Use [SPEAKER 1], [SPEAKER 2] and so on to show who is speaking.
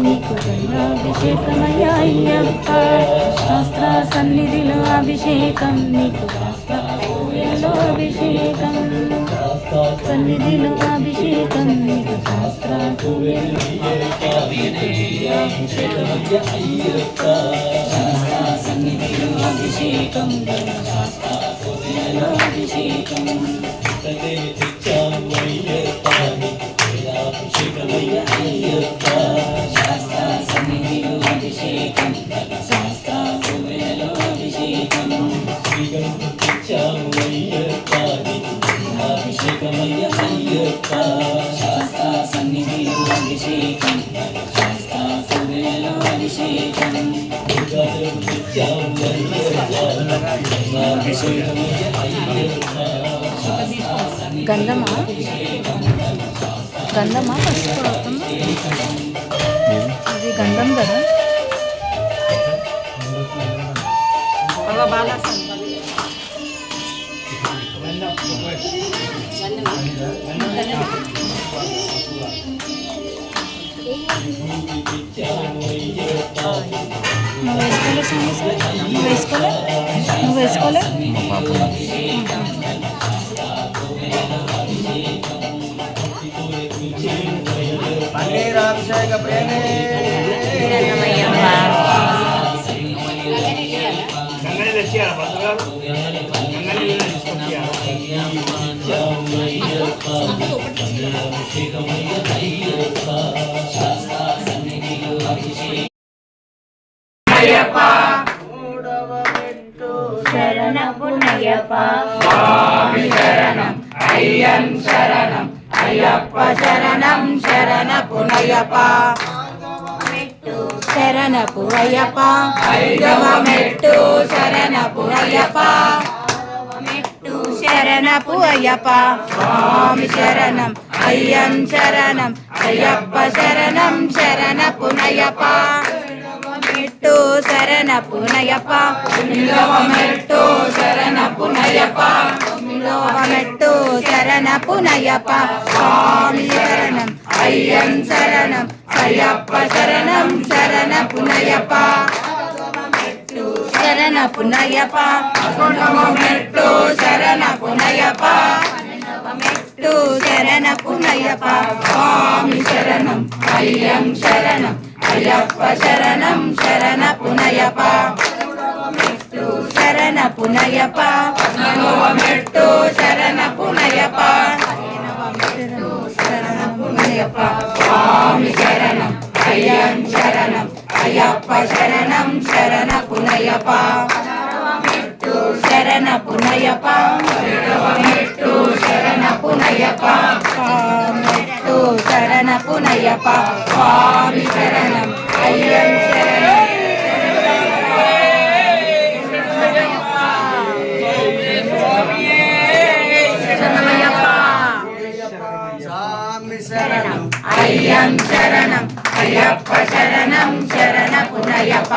[SPEAKER 1] నీకు అభిషేకమయ్యా అయ్యప్ప శాస్త్ర సన్నిధిలో అభిషేకం నీకు శాస్త్రంలో అభిషేకం సన్నిధిలో అభిషేకం నీకు శాస్త్ర సన్నిధిలో అభిషేకం శాస్త్రంలో అభిషేకం గంధమా గంధమా పసుపు అది గంధం కదా నువ్వు వేసుకోలే
[SPEAKER 2] పన్నీరాభిషేక ప్రేమే
[SPEAKER 1] శరణపునయ్యప్ప స్వామి శరణం అయ్యన్ శరణం అయ్యప్ప శరణం శరణపునయ్యప్ప శరణపు అయ్యప్ప ఐదవ మెట్టు శరణపు అయ్యప్ప మెట్టు శరణపు అయ్యప్ప స్వామి శరణం అయ్యన్ శరణం అయ్యప్ప శరణం శరణపునయ్యప్ప మెట్టు శరణపునయ్యప్ప ఐదవ మెట్టు శరణపునయ్యప్ప మెట్టు శరణపునయ్యప్ప స్వామి శరణం అయ్యన్ శరణం అయ్యప్ప శరణం శరణపునయ్యప్ప శరణపునయ్యప్ప మెట్టు శరణపునయ్యప్ప మెట్టు శరణపునయ్యప్ప స్వామి శరణం అయ్యన్ శరణం అయ్యప్ప శరణం శరణపునయ్యప్ప మెట్టు శరణపునయ్యప్ప మెట్టు శరణపునయ్యప్ప శరణపునయ్యప్ప స్వామి శరణం అయ్యన్ శరణం అయ్యప్ప శరణం శరణపునయ్యప్ప మెట్టు శరణపునయ్యప్ప మెట్టు శరణపునయ్యప్ప మెట్టు శరణపునయ్యప్ప స్వామి శరణం అయ్యన్ శరణం అయ్యన్ శరణం అయ్యప్ప శరణం శరణపునయ్యప్ప